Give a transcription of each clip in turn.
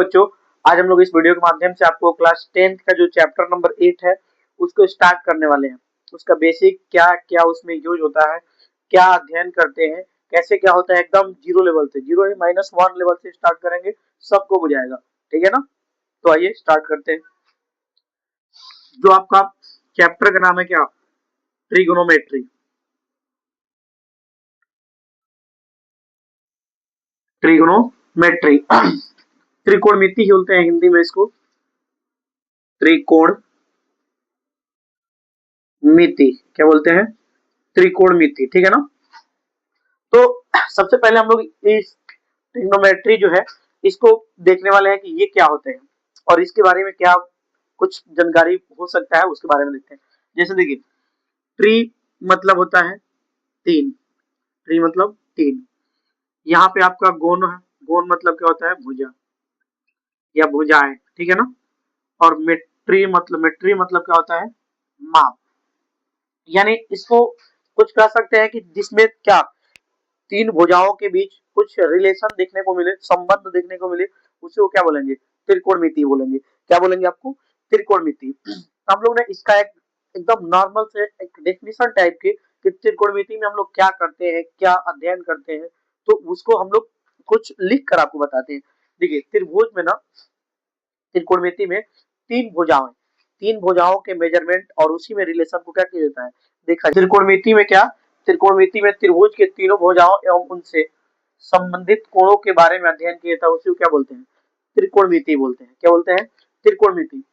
बच्चों, आज हम लोग इस वीडियो के माध्यम से आपको क्लास 10th का जो चैप्टर नंबर 8 है उसको स्टार्ट करने वाले हैं। उसका बेसिक क्या क्या उसमें यूज होता है, क्या अध्ययन करते हैं, कैसे क्या होता है, एकदम जीरो लेवल से, जीरो -1 लेवल से स्टार्ट करेंगे, सबको बुझाएगा। ठीक है ना। तो आइए स्टार्ट करते हैं। जो आपका चैप्टर का नाम है क्या, ट्रिगोनोमेट्री। ट्रिगोनोमेट्री त्रिकोणमिति बोलते हैं हिंदी में इसको, त्रिकोण मिति क्या बोलते हैं, त्रिकोण मिति। ठीक है ना। तो सबसे पहले हम लोग इस ट्रिग्नोमेट्री जो है इसको देखने वाले हैं कि ये क्या होते हैं और इसके बारे में क्या कुछ जानकारी हो सकता है, उसके बारे में देखते हैं। जैसे देखिए, ट्री मतलब होता है तीन, ट्री मतलब तीन। यहाँ पे आपका गोन है, गोन मतलब क्या होता है, भुजा या भुजाएं। ठीक है ना। और मेट्री मतलब क्या होता है, माप। यानी इसको कुछ कह सकते हैं कि जिसमें क्या तीन भुजाओं के बीच कुछ रिलेशन देखने को मिले, संबंध देखने को मिले, उसे वो क्या बोलेंगे, त्रिकोणमिति बोलेंगे। क्या बोलेंगे आपको, त्रिकोणमिति। हम लोग ने इसका एक एकदम नॉर्मल से एक डेफिनेशन टाइप की कि त्रिकोणमिति में हम लोग क्या करते हैं, क्या अध्ययन करते हैं, तो उसको हम लोग कुछ लिख कर आपको बताते हैं। देखिए, त्रिभुज में ना, त्रिकोणमिति में तीन भुजाओं के मेजरमेंट और उसी में रिलेशन को क्या किया जाता है, देखा। त्रिकोणमिति में क्या, त्रिकोणमिति में त्रिभुज के तीनों भुजाओं एवं उनसे संबंधित कोणों के बारे में अध्ययन किया था, उसी को क्या बोलते हैं, त्रिकोणमिति बोलते हैं। क्या बोलते हैं, त्रिकोणमिति।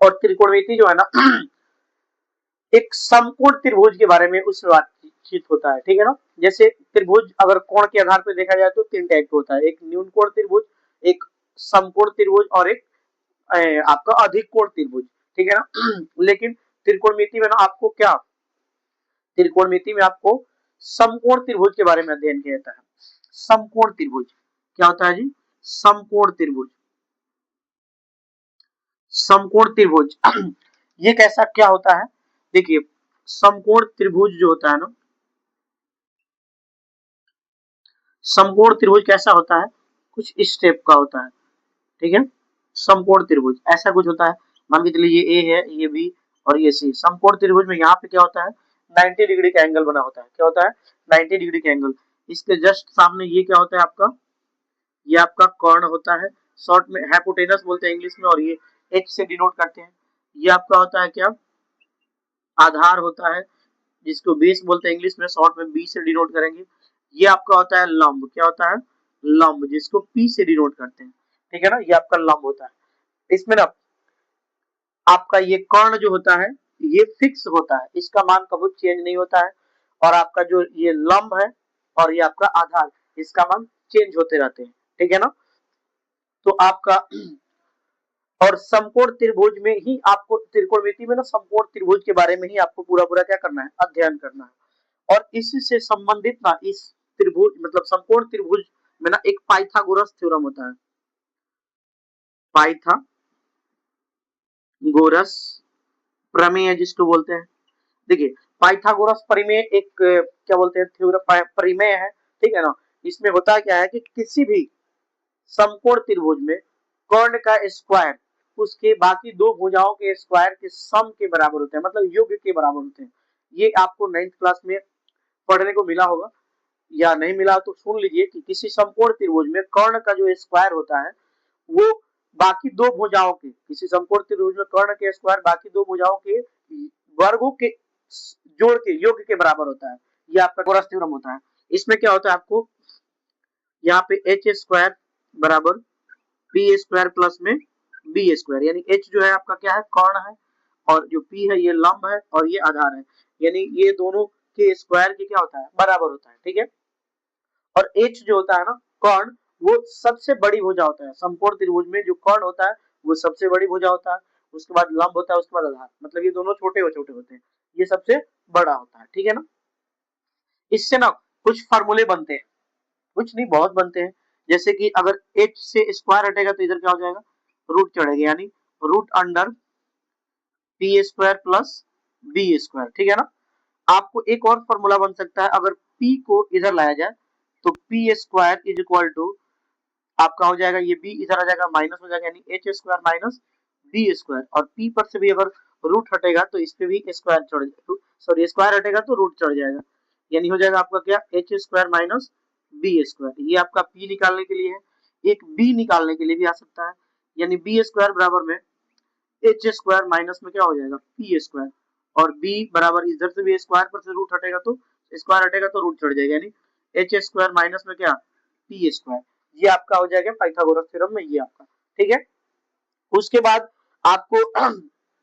और त्रिकोणमिति जो है ना एक समकोण त्रिभुज के बारे में उसमें बातचीत होता है। ठीक है ना। जैसे त्रिभुज अगर कोण के आधार पर देखा जाए तो तीन टाइप का होता है, एक न्यून कोण त्रिभुज, एक समकोण त्रिभुज और एक आपका अधिक कोण त्रिभुज। ठीक है ना। लेकिन त्रिकोणमिति में ना आपको क्या, त्रिकोणमिति में आपको समकोण त्रिभुज के बारे में अध्ययन किया जाता है। समकोण त्रिभुज क्या होता है जी, समकोण त्रिभुज, समकोण त्रिभुज ये कैसा क्या होता है, देखिए समकोण त्रिभुज जो होता है ना, समकोण त्रिभुज कैसा होता है, कुछ इस टाइप का होता है। ठीक है। समकोण त्रिभुज ऐसा कुछ होता है, मान के चलिए ये ए है, ये बी और ये सी। समकोण त्रिभुज में यहाँ पे क्या होता है, 90 डिग्री का एंगल बना होता है। क्या होता है, 90 डिग्री का एंगल। इसके जस्ट सामने ये क्या होता है आपका, ये आपका कर्ण होता है, शॉर्ट में हाइपोटेनस बोलते हैं इंग्लिश में, और ये एच से डिनोट करते हैं। ये आपका होता है क्या, आधार होता है, जिसको बेस बोलते हैं इंग्लिश में, शॉर्ट में बी से डिनोट करेंगे। ये आपका होता है लंब, क्या होता है, लंब, जिसको पी से डिनोट करते हैं। ठीक है ना, ये आपका लंब होता है। इसमें ना आपका ये कर्ण जो होता है ये फिक्स होता है, इसका मान कभी चेंज नहीं होता है। और आपका जो ये लंब है और ये आपका आधार, इसका मान चेंज होते रहते हैं। ठीक है ना। तो आपका और समकोण त्रिभुज में ही आपको, त्रिकोणमिति में ना समकोण त्रिभुज के बारे में ही आपको पूरा पूरा क्या करना है, अध्ययन करना है। और इसी से संबंधित ना इस त्रिभुज मतलब समकोण त्रिभुज में ना एक पाइथागोरस थ्योरम होता है, पाइथागोरस प्रमेय जिसको बोलते हैं। देखिए, पाइथागोरस परिमेय एक क्या बोलते हैं, थ्योरम परिमेय है। ठीक है ना। इसमें होता क्या है कि किसी भी समकोण त्रिभुज में कर्ण का स्क्वायर उसके बाकी दो भुजाओं के स्क्वायर के सम के बराबर होते हैं, मतलब योग के बराबर होते हैं। ये आपको 9th क्लास में पढ़ने को मिला होगा, या नहीं मिला तो सुन लीजिए कि किसी समकोण त्रिभुज में कर्ण का जो स्क्वायर होता है वो बाकी दो भुजाओं के, किसी समकोण त्रिभुज में कर्ण के स्क्वायर बाकी दो भुजाओं के वर्गों के जोड़ के योग के बराबर होता है। ये आपका गोरस थ्योरम होता है। इसमें क्या होता है आपको, यहाँ पे एच स्क्वायर बराबर पी स्क्वायर प्लस में बी स्क्वायर, यानी एच जो है आपका क्या है, कर्ण है, और जो पी है ये लंब है और ये आधार है, यानी ये दोनों के स्क्वायर के क्या होता है, बराबर होता है। ठीक है। और एच जो होता है ना, कर्ण, वो सबसे बड़ी भुजा होता है। समकोण त्रिभुज में जो कर्ण होता है वो सबसे बड़ी भुजा होता है, उसके बाद लंब होता है, उसके बाद आधार, मतलब ये दोनों छोटे छोटे होते हैं, ये सबसे बड़ा होता है। ठीक है ना। इससे ना कुछ फार्मूले बनते हैं, कुछ नहीं बहुत बनते हैं। जैसे कि अगर h से स्क्वायर हटेगा तो इधर क्या हो जाएगा, रूट चढ़ेगा, यानी root under P square plus B square. ठीक है ना। आपको एक और फॉर्मूला बन सकता है, अगर p को इधर लाया जाए तो P square is equal to आपका हो जाएगा ये b इधर आ जाएगा माइनस हो जाएगा, यानी H square minus B square, और p पर से भी अगर रूट हटेगा तो इस पे भी स्क्वायर चढ़, सॉरी स्क्वायर हटेगा तो रूट चढ़ जाएगा, यानी हो जाएगा आपका क्या H square minus B square. ये आपका p निकालने के लिए है, एक b निकालने के लिए भी आ सकता है, यानी बी स्क्वायर बराबर में एच स्क्वायर माइनस में क्या हो जाएगा पी स्क्वायर, और b बराबर इधर से भी स्क्वायर पर से रूट हटेगा तो स्क्वायर हटेगा तो रूट चढ़ जाएगा, यानी एच स्क्वायर माइनस में क्या पी स्क्वायर। ये आपका हो जाएगा पाइथागोरस थ्योरम में, ये आपका ठीक है। उसके बाद आपको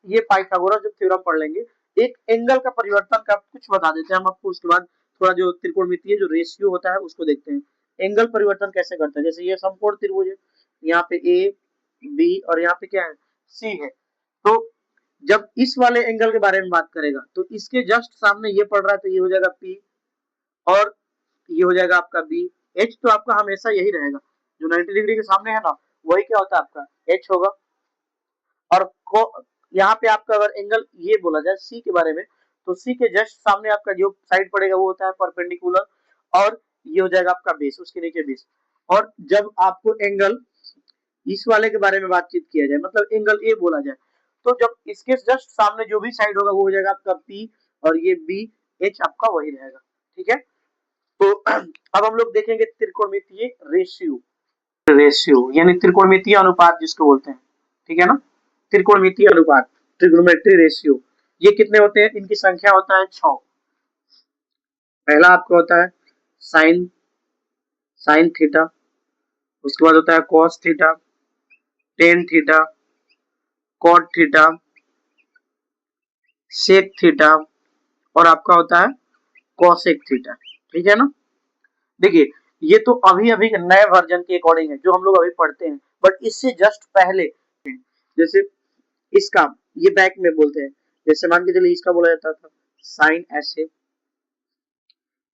ये पाइथागोरस जब थ्योरम पढ़ लेंगे, एक एंगल का परिवर्तन का कुछ बता देते हैं हम आपको, उसके बाद थोड़ा जो त्रिकोणमितीय जो रेशियो होता है उसको देखते हैं, एंगल परिवर्तन कैसे करते हैं। जैसे ये समकोण त्रिभुज है, यहाँ पे ए बी और यहाँ पे क्या है सी है, तो जब इस वाले एंगल के बारे में बात करेगा तो इसके जस्ट सामने ये पड़ रहा है तो ये हो जाएगा पी, और ये हो जाएगा आपका बी। एच तो आपका हमेशा यही रहेगा, जो 90 डिग्री के सामने है ना वही क्या होता है आपका एच होगा। और यहाँ पे आपका अगर एंगल ये बोला जाए सी के बारे में, तो सी के जस्ट सामने आपका जो साइड पड़ेगा वो होता है परपेंडिकुलर, और ये हो जाएगा आपका बेस, उसके नीचे बेस। और जब आपको एंगल इस वाले के बारे में बातचीत किया जाए, मतलब एंगल ए बोला जाए, तो जब इसके जस्ट सामने जो भी साइड होगा वो हो जाएगा आपका पी, और ये बी एच आपका वही रहेगा, ठीक है। तो अब हम लोग देखेंगे त्रिकोणमितीय रेशियो, रेशियो यानी त्रिकोणमितीय अनुपात जिसको बोलते हैं, ठीक है ना, त्रिकोणमितीय अनुपात ट्रिग्नोमेट्री रेशियो। ये कितने होते हैं, इनकी संख्या होता है 6। पहला आपका होता है साइन साइन थीटा, उसके बाद होता है cos theta, tan theta, cot theta, sec theta, और आपका होता है कॉसेक थीटा, ठीक है ना। देखिए ये तो अभी अभी नए वर्जन के अकॉर्डिंग है जो हम लोग अभी पढ़ते हैं, बट इससे जस्ट पहले जैसे इसका ये बैक में बोलते हैं, जैसे मान के चलिए इसका बोला जाता था साइन ऐसे,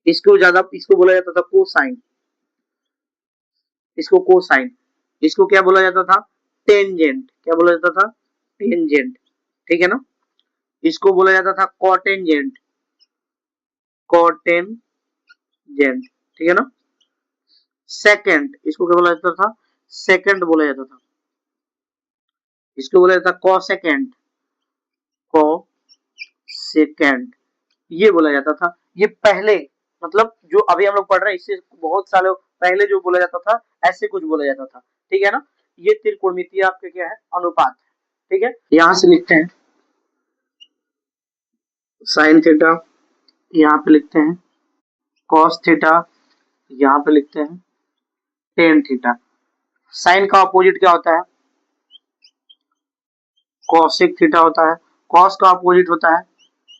इसको ज्यादा इसको बोला जाता था कोसाइन, इसको कोसाइन, इसको क्या बोला जाता था टेंजेंट, क्या बोला जाता था टेंजेंट, ठीक है ना। इसको बोला जाता था कॉटेंजेंट, कॉटेंजेंट, ठीक है ना। सेकंड, इसको क्या बोला जाता था सेकंड बोला जाता था, इसको बोला जाता था कॉसेकेंड, कॉसेकेंड ये बोला जाता था। ये पहले मतलब जो अभी हम लोग पढ़ रहे हैं इससे बहुत सालों पहले जो बोला जाता था ऐसे कुछ बोला जाता था, ठीक है ना। ये त्रिकोणमितीय आपके क्या है अनुपात, ठीक है। यहां से लिखते हैं साइन थीटा, यहाँ पे लिखते हैं कॉस थीटा, यहाँ पे लिखते हैं टेन थीटा। साइन का अपोजिट क्या होता है कॉसेक थीटा होता है, कॉस का अपोजिट होता है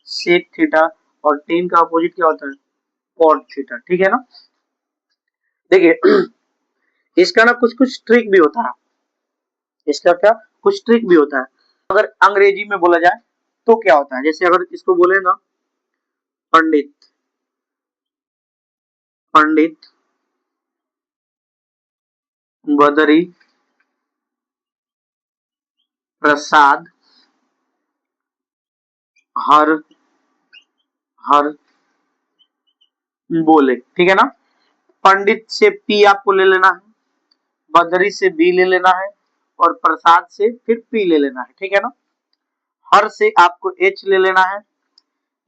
सेक थीटा, और टेन का अपोजिट क्या होता है कॉट थीटा, ठीक है ना। देखिए इसका ना कुछ कुछ ट्रिक भी होता है, इसका क्या कुछ ट्रिक भी होता है। अगर अंग्रेजी में बोला जाए तो क्या होता है, जैसे अगर इसको बोले ना पंडित, पंडित बदरी प्रसाद हर हर बोले, ठीक है ना। पंडित से पी आपको ले लेना है, बदरी से बी ले लेना है, और प्रसाद से फिर पी ले लेना है, ठीक है ना। हर से आपको एच ले लेना है,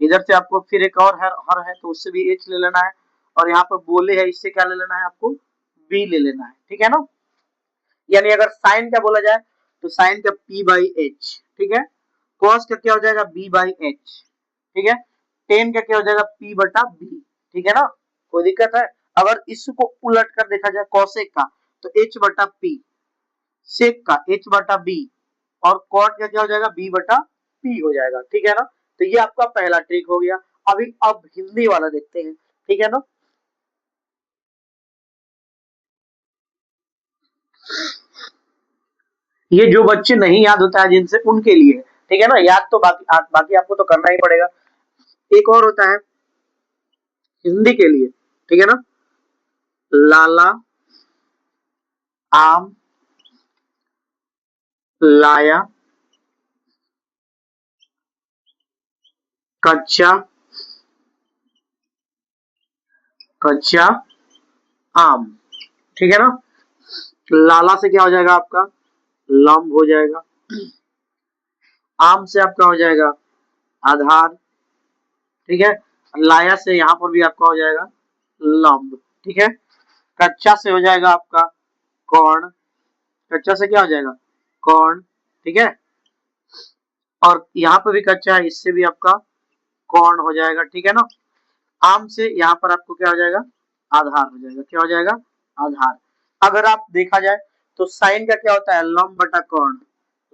इधर से आपको फिर एक और हर है तो उससे भी एच ले लेना है, और यहाँ पर बोले है इससे क्या ले लेना है आपको बी ले लेना है, ठीक है ना। यानी अगर साइन का बोला जाए तो साइन का पी बाई एच, ठीक है। कॉस का क्या हो जाएगा बी बाई एच, ठीक है। टेन का क्या हो जाएगा पी बटा बी, ठीक है ना। कोई दिक्कत है, अगर इसको उलट कर देखा जाए कॉसेक का तो एच बटा पी, सेक का एच बटा बी, और कॉट का क्या हो जाएगा बी बटा पी हो जाएगा, ठीक है ना। तो ये आपका पहला ट्रिक हो गया। अभी अब हिंदी वाला देखते हैं, ठीक है ना। ये जो बच्चे नहीं याद होता है जिनसे उनके लिए, ठीक है ना, याद तो बाकी आपको तो करना ही पड़ेगा। एक और होता है हिंदी के लिए, ठीक है ना, लाला आम लाया कच्चा कच्चा आम, ठीक है ना। लाला से क्या हो जाएगा आपका, लंब हो जाएगा। आम से आपका हो जाएगा आधार, ठीक है। लाया से यहाँ पर भी आपका हो जाएगा लंब, ठीक है। कच्चा से हो जाएगा आपका कौन, कच्चा से क्या हो जाएगा, कौन, ठीक है। और यहाँ पर भी कच्चा है, इससे भी आपका कौन हो जाएगा, ठीक है ना। आम से यहाँ पर आपको क्या हो जाएगा, आधार हो जाएगा, क्या हो जाएगा, आधार। अगर आप देखा जाए तो साइन का क्या होता है, लंब बटा कौन,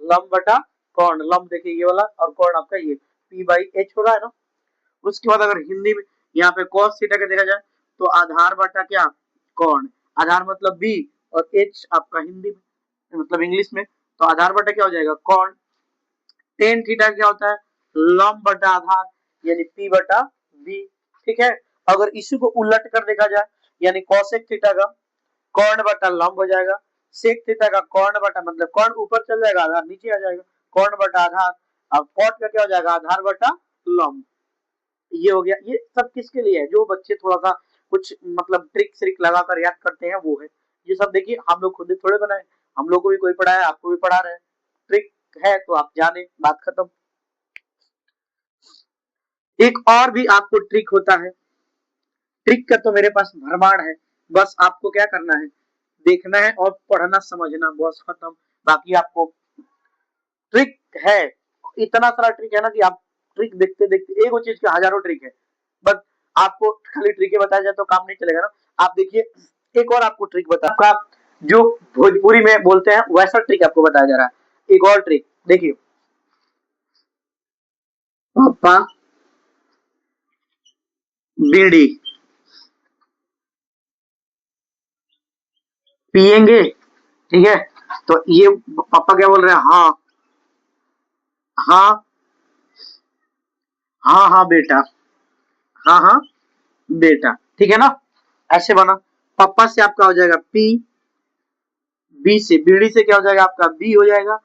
लंब बटा कौन, लंब देखिए ये वाला और कौन आपका ये p बाई h हो रहा है ना। उसके बाद अगर हिंदी में यहाँ पे cos थीटा का देखा जाए तो आधार बटा क्या, कौन, आधार मतलब b और h आपका हिंदी में मतलब इंग्लिश में, तो आधार बटा क्या हो जाएगा, कौन। टेन थीटा क्या होता है, लंब बटा आधार यानी p बटा b, ठीक है। अगर इसी को उलट कर देखा जाए यानी cosec थीटा का कौन बटा लंब हो जाएगा, sec थीटा का कौन बटा मतलब कौन ऊपर चल जाएगा आधार नीचे आ जाएगा, कौन बटा आधार। अब cot का क्या हो जाएगा, आधार बटा लंब। ये हो गया, ये सब किसके लिए है, जो बच्चे थोड़ा सा कुछ मतलब ट्रिक श्रिक लगाकर याद करते हैं वो है। ये सब देखिए हम लोग खुद थोड़े बनाए, हम लोग को भी कोई पढ़ा है, आपको भी पढ़ा रहे हैं, ट्रिक है तो आप जाने, बात खत्म। एक और भी आपको ट्रिक होता है, ट्रिक का तो मेरे पास भरमार है, बस आपको क्या करना है, देखना है और पढ़ना समझना, बस खत्म। बाकी आपको ट्रिक है, इतना सारा ट्रिक है ना कि आप ट्रिक देखते देखते एक चीज के हजारों ट्रिक है, बट आपको खाली ट्रिक बताया जाए तो काम नहीं चलेगा ना। आप देखिए एक और आपको ट्रिक बता, आपका जो भोजपुरी में बोलते हैं वैसा ट्रिक आपको बताया जा रहा है। एक और ट्रिक देखिए, पापा बीड़ी पियेंगे, ठीक है। तो ये पापा क्या बोल रहे हैं, हाँ हाँ, हाँ हाँ बेटा, हाँ हाँ बेटा, ठीक है ना। ऐसे बना, पापा से आपका हो जाएगा पी, बी से बीड़ी से क्या हो जाएगा आपका बी हो जाएगा,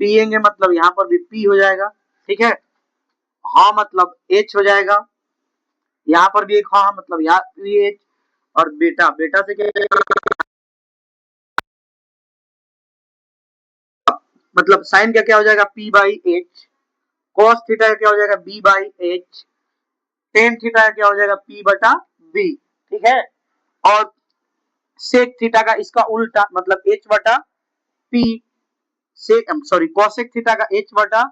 पियेंगे मतलब यहाँ पर भी पी हो जाएगा, ठीक है। हाँ मतलब एच हो जाएगा, यहाँ पर भी एक हाँ मतलब यहाँ भी एच, और बेटा, बेटा से क्या मतलब साइन का क्या हो जाएगा P by H, cos theta का क्या हो जाएगा B by H, tan theta का क्या हो जाएगा पी बटा बी, ठीक है। और सेक थीटा का इसका उल्टा मतलब एच बटा पी, सेक सॉरी कॉसेक थीटा का एच बटा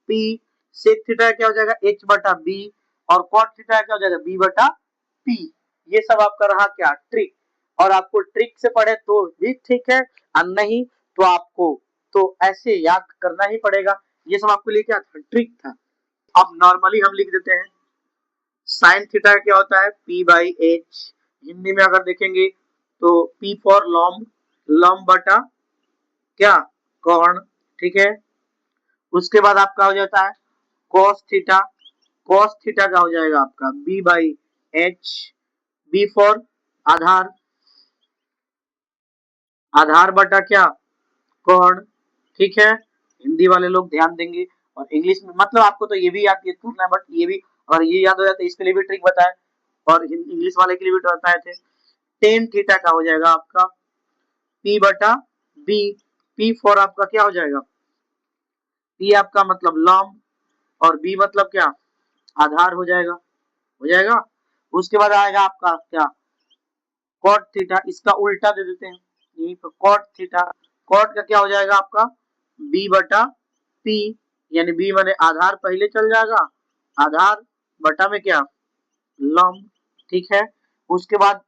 पी, सेक थीटा का क्या हो जाएगा एच बटा बी, और कॉट थीटा का क्या हो जाएगा बी बटा पी। ये सब आपका रहा क्या, ट्रिक। और आपको ट्रिक से पढ़े तो भी ठीक है, और नहीं तो आपको तो ऐसे याद करना ही पड़ेगा। ये सब आपके लिए क्या था, ट्रिक था। अब नॉर्मली हम लिख देते हैं, साइन थीटा क्या होता है पी बाई एच, हिंदी में अगर देखेंगे तो पी फॉर लॉम्ब, लॉम्ब बटा क्या, कौन, ठीक है। उसके बाद आपका हो जाता है cos थीटा, cos थीटा का हो जाएगा आपका b by H, B for Aadhaar, आधार बटा क्या, कौन, ठीक है। हिंदी वाले लोग ध्यान देंगे, और इंग्लिश में मतलब आपको तो ये भी याद करना है, बट ये भी अगर ये याद हो जाता है इसके लिए भी ट्रिक बताए, और इंग्लिश वाले के लिए भी बताए थे। टेन थीटा का हो जाएगा आपका p बटा b, p फॉर आपका क्या हो जाएगा, p आपका मतलब लॉम्ब, और b मतलब क्या, आधार हो जाएगा, हो जाएगा। उसके बाद आएगा आपका क्या, कॉट थीटा, इसका उल्टा दे देते हैं यहीं पर कॉट थीटा, कॉट का क्या हो जाएगा आपका b बटा p, यानी b माने आधार पहले चल जाएगा, आधार बटा में क्या लंब, ठीक है। उसके बाद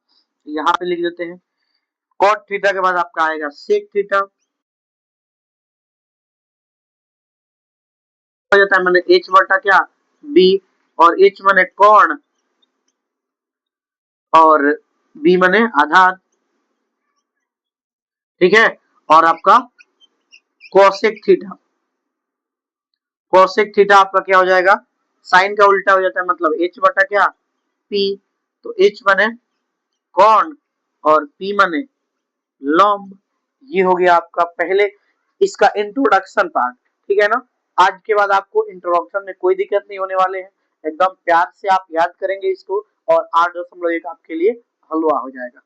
यहाँ पे लिख देते हैं कॉट थीटा के बाद आपका आएगा सेक थीटा, हो जाता है मैंने h बटा क्या b, और h माने कौन, और b माने आधार, ठीक है। और आपका कोसेक थीटा, कोसेक थीटा आपका क्या हो जाएगा, साइन का उल्टा हो जाता है मतलब h बटा क्या p, तो h माने कौन और p माने लंब। ये हो गया आपका पहले इसका इंट्रोडक्शन पार्ट, ठीक है ना। आज के बाद आपको इंट्रोडक्शन में कोई दिक्कत नहीं होने वाले हैं, एकदम प्यार से आप याद करेंगे इसको, और 8.1 आपके लिए हलवा हो जाएगा।